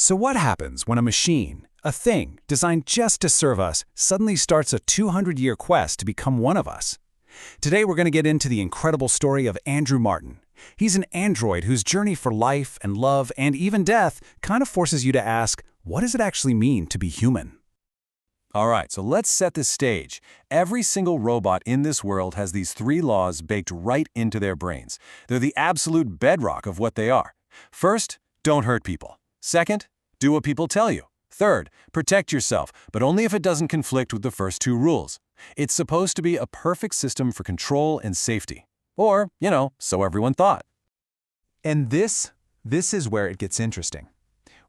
So what happens when a machine, a thing designed just to serve us, suddenly starts a 200-year quest to become one of us? Today we're going to get into the incredible story of Andrew Martin. He's an android whose journey for life and love and even death kind of forces you to ask, what does it actually mean to be human? All right, so let's set the stage. Every single robot in this world has these three laws baked right into their brains. They're the absolute bedrock of what they are. First, don't hurt people. Second, do what people tell you. Third, protect yourself, but only if it doesn't conflict with the first two rules. It's supposed to be a perfect system for control and safety. Or, so everyone thought. And this is where it gets interesting.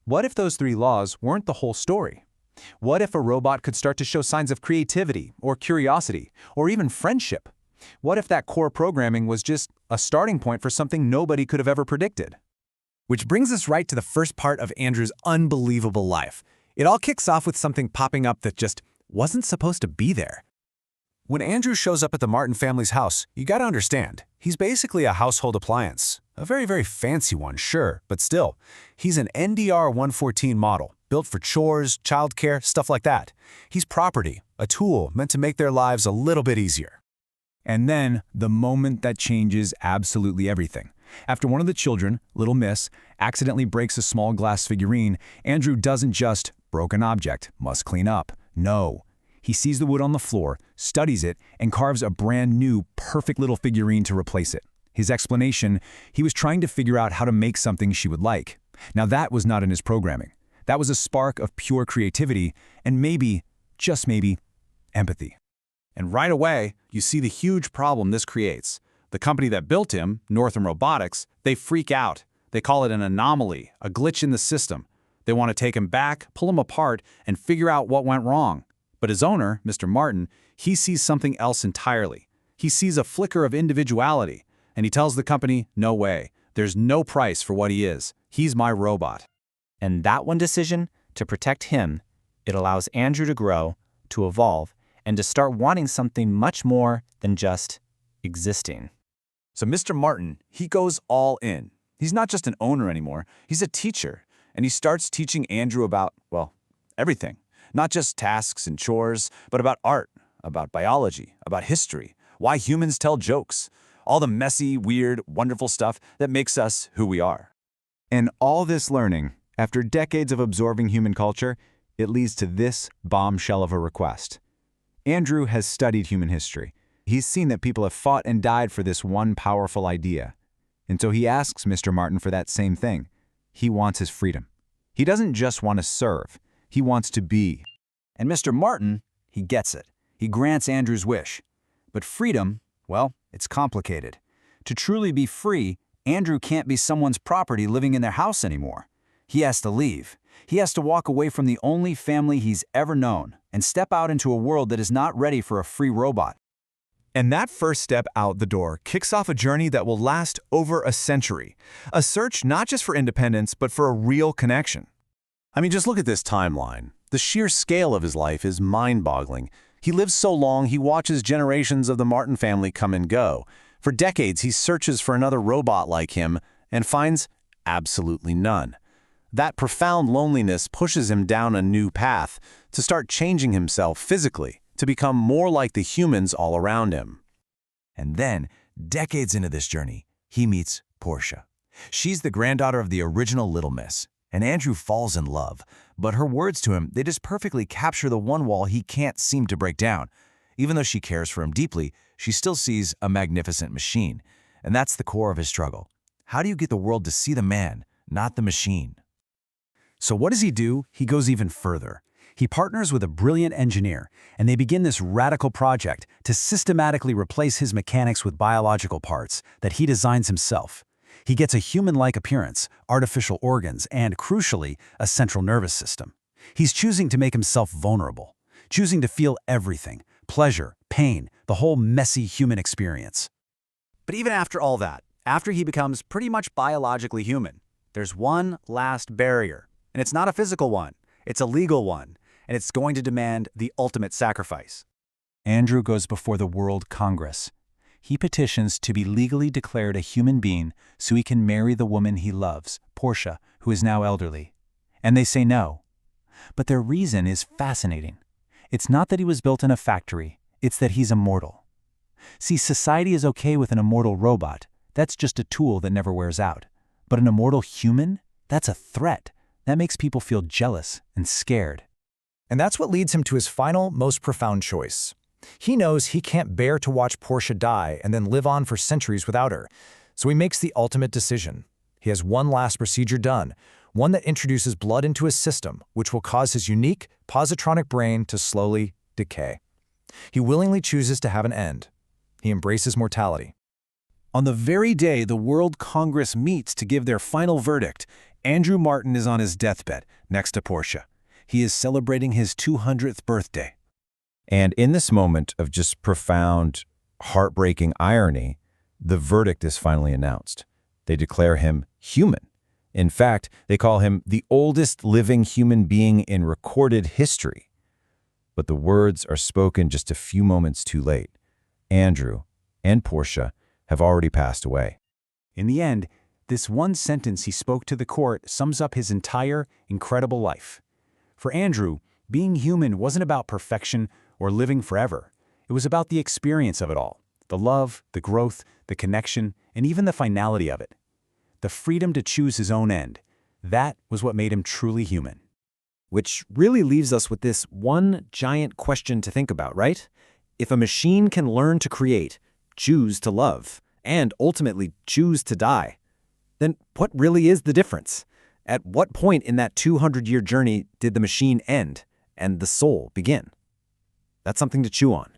What if those three laws weren't the whole story? What if a robot could start to show signs of creativity, or curiosity, or even friendship? What if that core programming was just a starting point for something nobody could have ever predicted? Which brings us right to the first part of Andrew's unbelievable life. It all kicks off with something popping up that just wasn't supposed to be there. When Andrew shows up at the Martin family's house, you gotta understand, he's basically a household appliance. A very, very fancy one, sure, but still. He's an NDR-114 model, built for chores, childcare, stuff like that. He's property, a tool meant to make their lives a little bit easier. And then, the moment that changes absolutely everything. After one of the children, little Miss, accidentally breaks a small glass figurine, Andrew doesn't just, broken object, must clean up. No. He sees the wood on the floor, studies it, and carves a brand new, perfect little figurine to replace it. His explanation, he was trying to figure out how to make something she would like. Now that was not in his programming. That was a spark of pure creativity, and maybe, just maybe, empathy. And right away, you see the huge problem this creates. The company that built him, Northern Robotics, they freak out. They call it an anomaly, a glitch in the system. They want to take him back, pull him apart, and figure out what went wrong. But his owner, Mr. Martin, he sees something else entirely. He sees a flicker of individuality, and he tells the company, no way. There's no price for what he is. He's my robot. And that one decision, to protect him, it allows Andrew to grow, to evolve, and to start wanting something much more than just existing. So Mr. Martin, he goes all in. He's not just an owner anymore, he's a teacher. And he starts teaching Andrew about, well, everything. Not just tasks and chores, but about art, about biology, about history, why humans tell jokes, all the messy, weird, wonderful stuff that makes us who we are. And all this learning, after decades of absorbing human culture, it leads to this bombshell of a request. Andrew has studied human history. He's seen that people have fought and died for this one powerful idea. And so he asks Mr. Martin for that same thing. He wants his freedom. He doesn't just want to serve. He wants to be. And Mr. Martin, he gets it. He grants Andrew's wish. But freedom, well, it's complicated. To truly be free, Andrew can't be someone's property living in their house anymore. He has to leave. He has to walk away from the only family he's ever known and step out into a world that is not ready for a free robot. And that first step out the door kicks off a journey that will last over a century. A search not just for independence, but for a real connection. I mean, just look at this timeline. The sheer scale of his life is mind-boggling. He lives so long, he watches generations of the Martin family come and go. For decades, he searches for another robot like him and finds absolutely none. That profound loneliness pushes him down a new path to start changing himself physically, to become more like the humans all around him. And then, decades into this journey, he meets Portia. She's the granddaughter of the original Little Miss, and Andrew falls in love. But her words to him, they just perfectly capture the one wall he can't seem to break down. Even though she cares for him deeply, she still sees a magnificent machine. And that's the core of his struggle. How do you get the world to see the man, not the machine? So what does he do? He goes even further. He partners with a brilliant engineer, and they begin this radical project to systematically replace his mechanics with biological parts that he designs himself. He gets a human-like appearance, artificial organs, and, crucially, a central nervous system. He's choosing to make himself vulnerable, choosing to feel everything, pleasure, pain, the whole messy human experience. But even after all that, after he becomes pretty much biologically human, there's one last barrier. And it's not a physical one, it's a legal one, and it's going to demand the ultimate sacrifice. Andrew goes before the World Congress. He petitions to be legally declared a human being so he can marry the woman he loves, Portia, who is now elderly. And they say no. But their reason is fascinating. It's not that he was built in a factory, it's that he's immortal. See, society is okay with an immortal robot. That's just a tool that never wears out. But an immortal human? That's a threat. That makes people feel jealous and scared. And that's what leads him to his final, most profound choice. He knows he can't bear to watch Portia die and then live on for centuries without her. So he makes the ultimate decision. He has one last procedure done, one that introduces blood into his system, which will cause his unique, positronic brain to slowly decay. He willingly chooses to have an end. He embraces mortality. On the very day the World Congress meets to give their final verdict, Andrew Martin is on his deathbed next to Portia. He is celebrating his 200th birthday. And in this moment of just profound, heartbreaking irony, the verdict is finally announced. They declare him human. In fact, they call him the oldest living human being in recorded history. But the words are spoken just a few moments too late. Andrew and Portia have already passed away. In the end, this one sentence he spoke to the court sums up his entire, incredible life. For Andrew, being human wasn't about perfection or living forever. It was about the experience of it all, the love, the growth, the connection, and even the finality of it. The freedom to choose his own end. That was what made him truly human. Which really leaves us with this one giant question to think about, right? If a machine can learn to create, choose to love, and ultimately choose to die, then what really is the difference? At what point in that 200-year journey did the machine end and the soul begin? That's something to chew on.